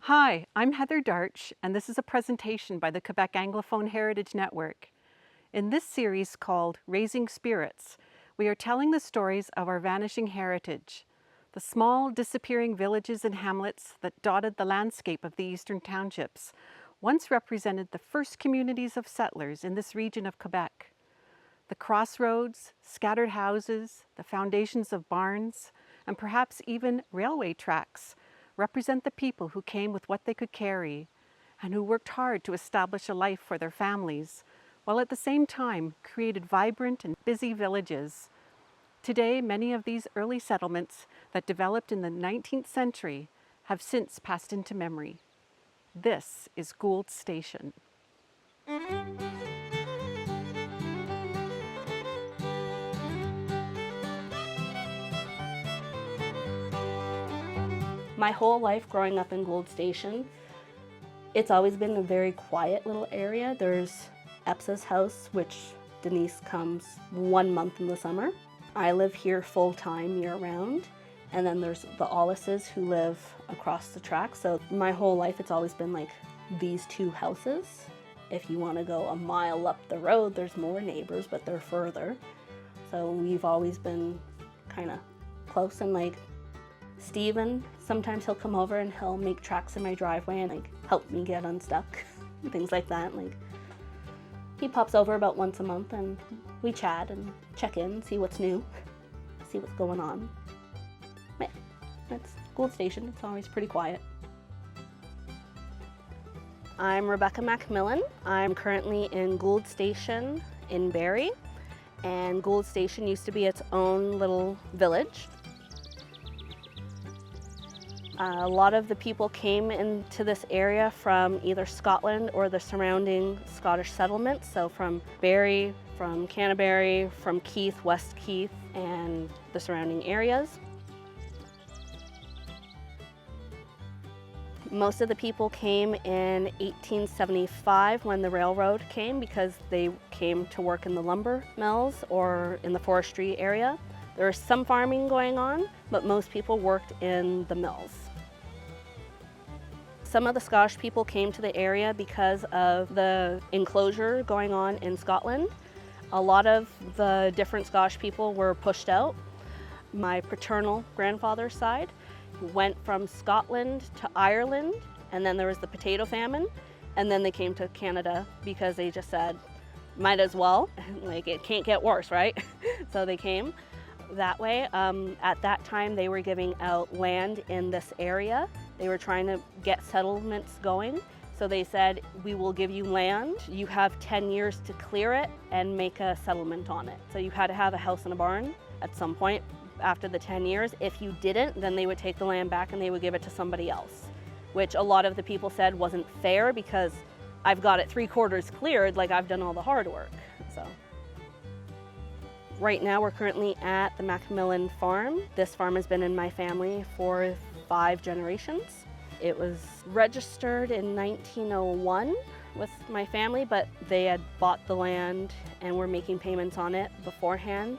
Hi, I'm Heather Darch, and this is a presentation by the Quebec Anglophone Heritage Network. In this series called Raising Spirits, we are telling the stories of our vanishing heritage, the small, disappearing villages and hamlets that dotted the landscape of the Eastern Townships, once represented the first communities of settlers in this region of Quebec. The crossroads, scattered houses, the foundations of barns, and perhaps even railway tracks represent the people who came with what they could carry and who worked hard to establish a life for their families, while at the same time created vibrant and busy villages. Today, many of these early settlements that developed in the 19th century have since passed into memory. This is Gould Station. My whole life growing up in Gould Station, it's always been a very quiet little area. There's Epsa's house, which Denise comes 1 month in the summer. I live here full-time year-round. And then there's the Allises who live across the track. So my whole life it's always been like these two houses. If you want to go a mile up the road, there's more neighbors, but they're further. So we've always been kind of close, and like Steven, sometimes he'll come over and he'll make tracks in my driveway and like help me get unstuck, things like that. Like he pops over about once a month and we chat and check in, see what's new, see what's going on. But that's Gould Station, it's always pretty quiet. I'm Rebecca MacMillan. I'm currently in Gould Station in Barrie, and Gould Station used to be its own little village. A lot of the people came into this area from either Scotland or the surrounding Scottish settlements, so from Barrie, from Canterbury, from Keith, West Keith, and the surrounding areas. Most of the people came in 1875 when the railroad came, because they came to work in the lumber mills or in the forestry area. There was some farming going on, but most people worked in the mills. Some of the Scottish people came to the area because of the enclosure going on in Scotland. A lot of the different Scottish people were pushed out. My paternal grandfather's side went from Scotland to Ireland, and then there was the potato famine, and then they came to Canada because they just said, might as well, like it can't get worse, right? So they came that way. At that time, they were giving out land in this area. They were trying to get settlements going. So they said, we will give you land. You have 10 years to clear it and make a settlement on it. So you had to have a house and a barn at some point after the 10 years. If you didn't, then they would take the land back and they would give it to somebody else, which a lot of the people said wasn't fair because I've got it 3/4 cleared, like I've done all the hard work. So. Right now we're currently at the MacMillan farm. This farm has been in my family for 5 generations. It was registered in 1901 with my family, but they had bought the land and were making payments on it beforehand.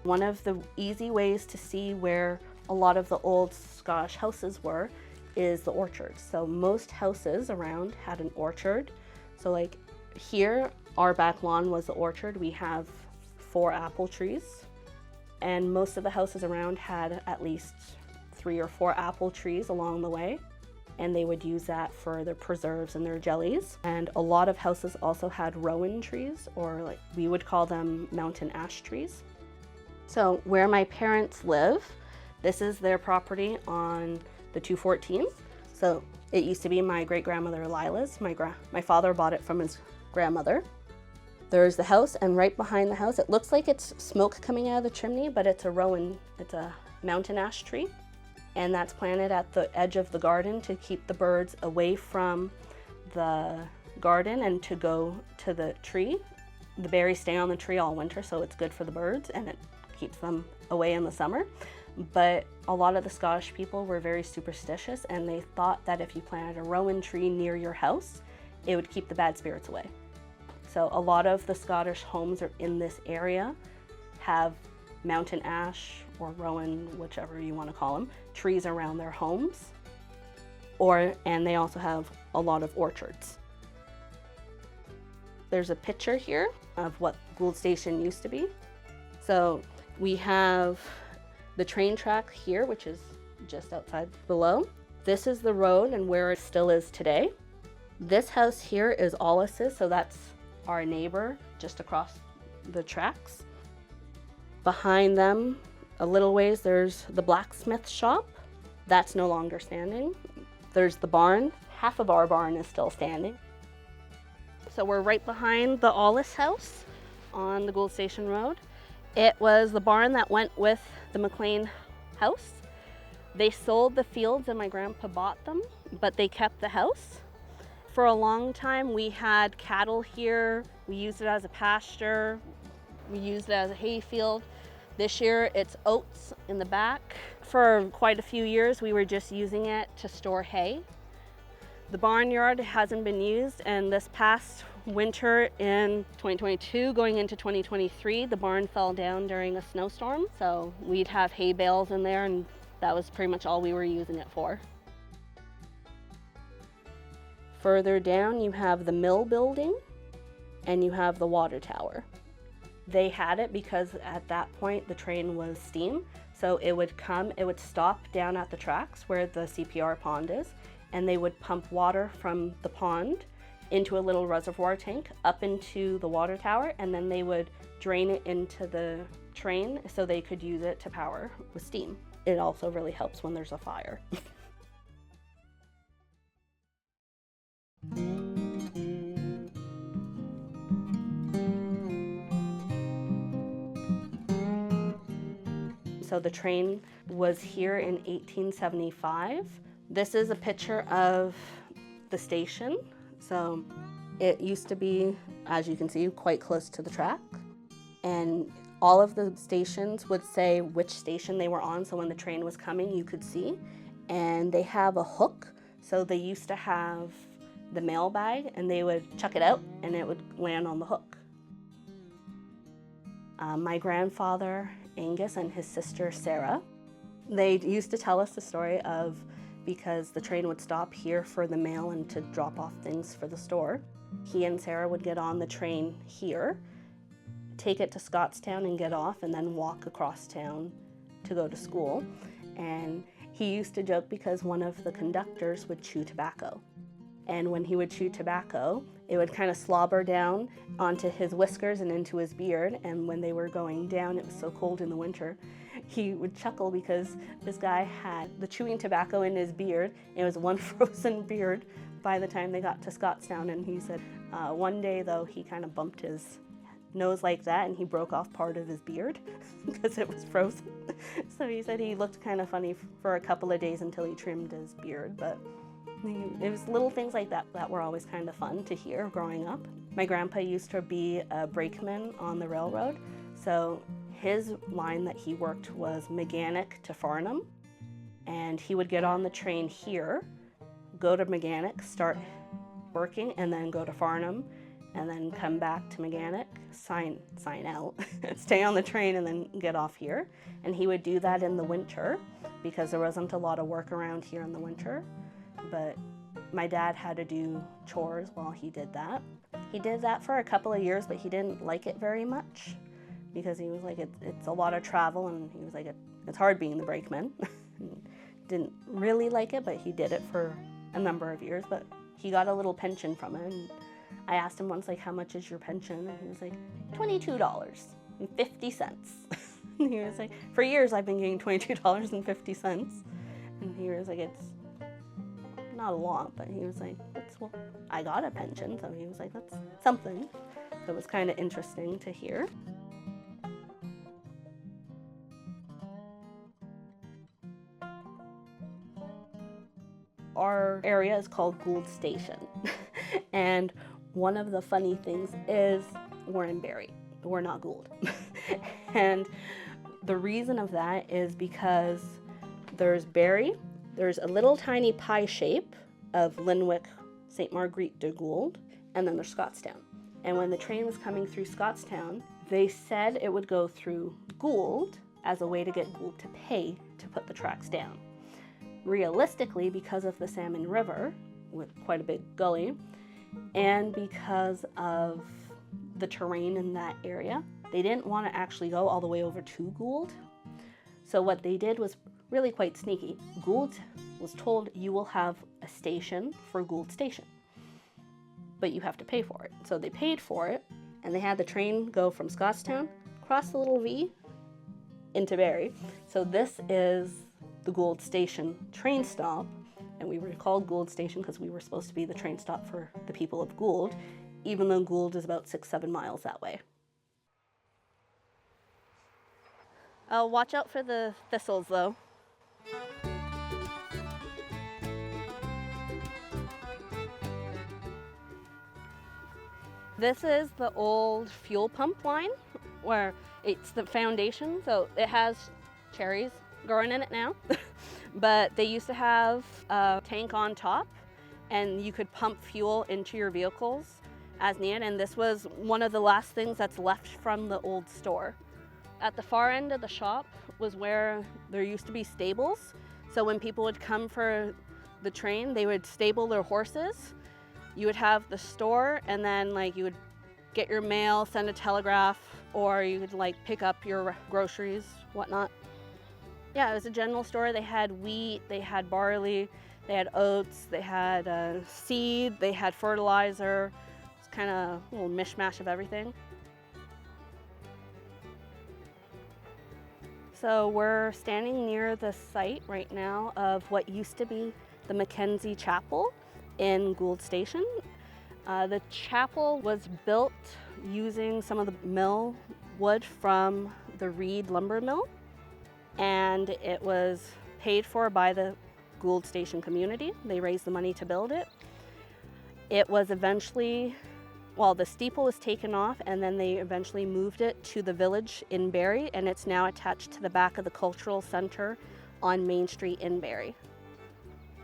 One of the easy ways to see where a lot of the old Scottish houses were is the orchards. So most houses around had an orchard. So like here, our back lawn was the orchard. We have 4 apple trees, and most of the houses around had at least 3 or 4 apple trees along the way, and they would use that for their preserves and their jellies. And a lot of houses also had rowan trees, or like we would call them mountain ash trees. So where my parents live, this is their property on the 214. So it used to be my great-grandmother Lila's. My father bought it from his grandmother. There's the house, and right behind the house, it looks like it's smoke coming out of the chimney, but it's a rowan, it's a mountain ash tree. And that's planted at the edge of the garden to keep the birds away from the garden and to go to the tree. The berries stay on the tree all winter, so it's good for the birds, and it keeps them away in the summer. But a lot of the Scottish people were very superstitious, and they thought that if you planted a rowan tree near your house, it would keep the bad spirits away. So a lot of the Scottish homes are in this area have mountain ash or rowan, whichever you want to call them, trees around their homes. And they also have a lot of orchards. There's a picture here of what Gould Station used to be. So we have the train track here, which is just outside below. This is the road and where it still is today. This house here is Ollis's, so that's our neighbor just across the tracks. Behind them, a little ways, there's the blacksmith shop. That's no longer standing. There's the barn. Half of our barn is still standing. So we're right behind the Ollis house on the Gould Station Road. It was the barn that went with the MacMillan house. They sold the fields and my grandpa bought them, but they kept the house. For a long time, we had cattle here. We used it as a pasture. We used it as a hay field. This year, it's oats in the back. For quite a few years, we were just using it to store hay. The barnyard hasn't been used, and this past winter in 2022, going into 2023, the barn fell down during a snowstorm. So we'd have hay bales in there, and that was pretty much all we were using it for. Further down, you have the mill building, and you have the water tower. They had it because at that point the train was steam, so it would come, it would stop down at the tracks where the CPR pond is, and they would pump water from the pond into a little reservoir tank up into the water tower, and then they would drain it into the train so they could use it to power with steam. It also really helps when there's a fire. So the train was here in 1875. This is a picture of the station. So it used to be, as you can see, quite close to the track. And all of the stations would say which station they were on, so when the train was coming, you could see. And they have a hook, so they used to have the mail bag, and they would chuck it out, and it would land on the hook. My grandfather, Angus, and his sister, Sarah, they used to tell us the story of, because the train would stop here for the mail and to drop off things for the store, he and Sarah would get on the train here, take it to Scottstown and get off, and then walk across town to go to school. And he used to joke because one of the conductors would chew tobacco. And when he would chew tobacco, it would kind of slobber down onto his whiskers and into his beard. And when they were going down, it was so cold in the winter, he would chuckle because this guy had the chewing tobacco in his beard. It was one frozen beard by the time they got to Scottstown. And he said one day, though, he kind of bumped his nose like that and he broke off part of his beard because it was frozen. So he said he looked kind of funny for a couple of days until he trimmed his beard. But it was little things like that that were always kind of fun to hear growing up. My grandpa used to be a brakeman on the railroad, so his line that he worked was Mechanic to Farnham, and he would get on the train here, go to Mechanic, start working, and then go to Farnham, and then come back to Mechanic, sign out, stay on the train, and then get off here. And he would do that in the winter because there wasn't a lot of work around here in the winter. But my dad had to do chores while he did that. He did that for a couple of years, but he didn't like it very much because he was like, it's a lot of travel, and he was like, it's hard being the brakeman. Didn't really like it, but he did it for a number of years. But he got a little pension from it. And I asked him once, like, how much is your pension? And he was like, $22.50. And he was like, for years I've been getting $22.50. And he was like, it's not a lot, but he was like, well, I got a pension, so he was like, that's something. So it was kind of interesting to hear. Our area is called Gould Station. And one of the funny things is we're in Bury. We're not Gould. And the reason of that is because there's Bury, there's a little tiny pie shape of Linwick, St. Marguerite de Gould, and then there's Scottstown. And when the train was coming through Scottstown, they said it would go through Gould as a way to get Gould to pay to put the tracks down. Realistically, because of the Salmon River, with quite a big gully, and because of the terrain in that area, they didn't want to actually go all the way over to Gould. So what they did was really quite sneaky. Gould was told, you will have a station for Gould Station, but you have to pay for it. So they paid for it, and they had the train go from Scottstown, cross the little V, into Bury. So this is the Gould Station train stop, and we were called Gould Station because we were supposed to be the train stop for the people of Gould, even though Gould is about 6-7 miles that way. Watch out for the thistles though. This is the old fuel pump line where it's the foundation, so it has cherries growing in it now. But they used to have a tank on top and you could pump fuel into your vehicles as needed, and this was one of the last things that's left from the old store. At the far end of the shop was where there used to be stables. So when people would come for the train, they would stable their horses. You would have the store, and then like you would get your mail, send a telegraph, or you could like pick up your groceries, whatnot. Yeah, it was a general store. They had wheat, they had barley, they had oats, they had seed, they had fertilizer. It's kind of a little mishmash of everything. So we're standing near the site right now of what used to be the Mackenzie Chapel in Gould Station. The chapel was built using some of the mill wood from the Reed lumber mill, and it was paid for by the Gould Station community. They raised the money to build it. It was eventually, well, the steeple was taken off, and then they eventually moved it to the village in Bury, and it's now attached to the back of the cultural center on Main Street in Bury.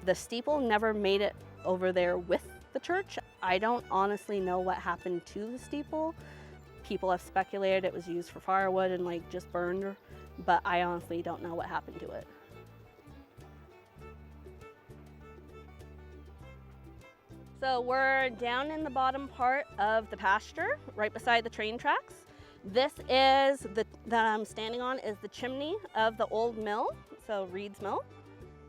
The steeple never made it over there with the church. I don't honestly know what happened to the steeple. People have speculated it was used for firewood and like just burned, but I honestly don't know what happened to it. So we're down in the bottom part of the pasture, right beside the train tracks. This is that I'm standing on is the chimney of the old mill, so Reed's Mill.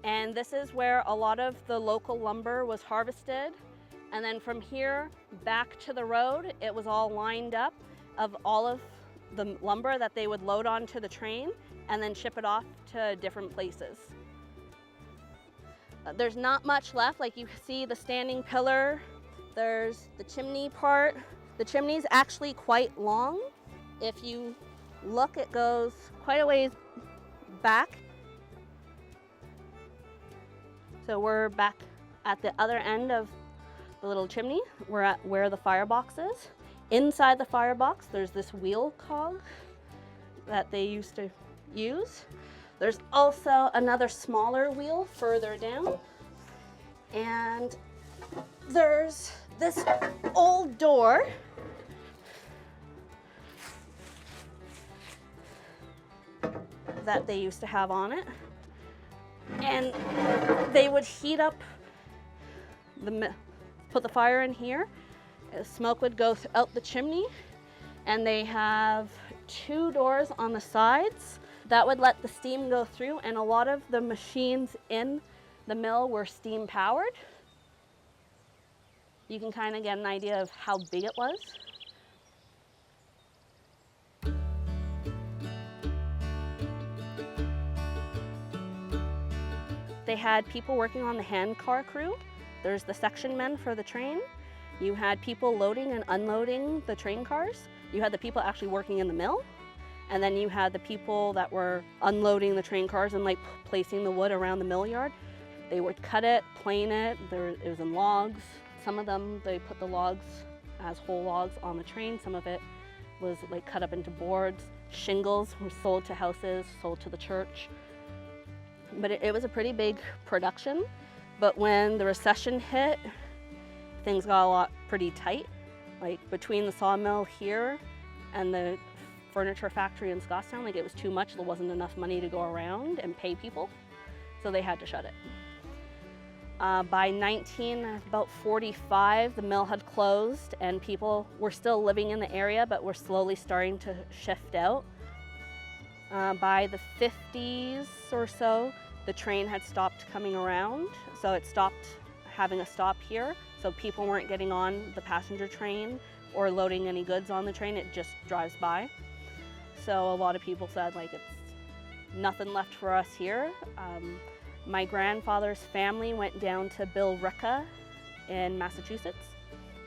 And this is where a lot of the local lumber was harvested. And then from here back to the road, it was all lined up of all of the lumber that they would load onto the train and then ship it off to different places. There's not much left. Like you see the standing pillar, there's the chimney part. The chimney's actually quite long. If you look, it goes quite a ways back. So we're back at the other end of the little chimney. We're at where the firebox is. Inside the firebox, there's this wheel cog that they used to use. There's also another smaller wheel further down. And there's this old door that they used to have on it. And they would heat up, put the fire in here. Smoke would go out the chimney, and they have 2 doors on the sides that would let the steam go through, and a lot of the machines in the mill were steam powered. You can kind of get an idea of how big it was. They had people working on the hand car crew. There's the section men for the train. You had people loading and unloading the train cars. You had the people actually working in the mill. And then you had the people that were unloading the train cars and like placing the wood around the mill yard. They would cut it, plane it. It was in logs. Some of them, they put the logs as whole logs on the train. Some of it was like cut up into boards. Shingles were sold to houses, sold to the church. But it was a pretty big production. But when the recession hit, things got pretty tight. Like between the sawmill here and the furniture factory in Scotstown, like it was too much. There wasn't enough money to go around and pay people, so they had to shut it. By about 45, the mill had closed and people were still living in the area, but were slowly starting to shift out. By the 50s or so, the train had stopped coming around, so it stopped having a stop here. So people weren't getting on the passenger train or loading any goods on the train, it just drives by. So a lot of people said, like, it's nothing left for us here. My grandfather's family went down to Billerica in Massachusetts,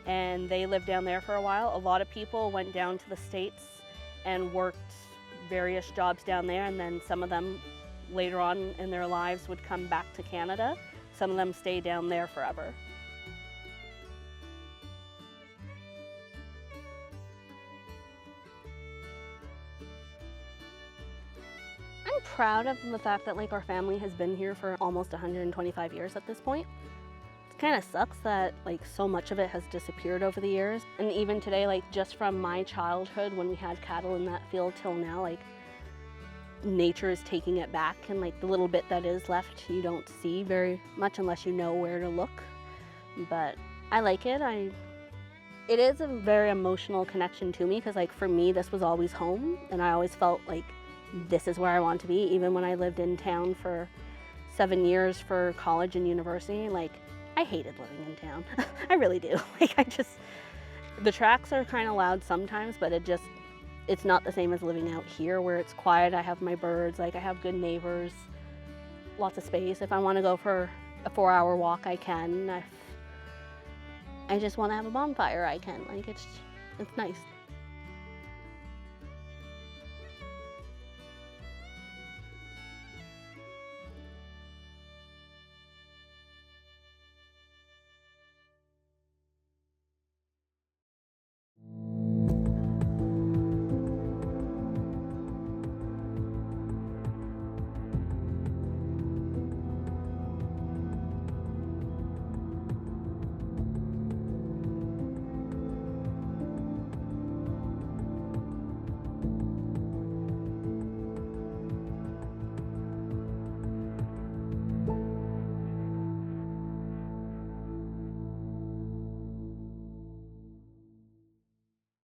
and they lived down there for a while. A lot of people went down to the States and worked various jobs down there, and then some of them later on in their lives would come back to Canada. Some of them stayed down there forever. I'm proud of the fact that like our family has been here for almost 125 years at this point. It kind of sucks that like so much of it has disappeared over the years. And even today, like just from my childhood when we had cattle in that field till now, like nature is taking it back, and like the little bit that is left you don't see very much unless you know where to look. But I like it. It is a very emotional connection to me because like for me this was always home, and I always felt like this is where I want to be. Even when I lived in town for 7 years for college and university, like I hated living in town. I really do. Like the tracks are kind of loud sometimes, but it's not the same as living out here where it's quiet. I have my birds, like I have good neighbors, lots of space. If I want to go for a 4-hour walk, I can. If I just want to have a bonfire, I can. Like it's nice.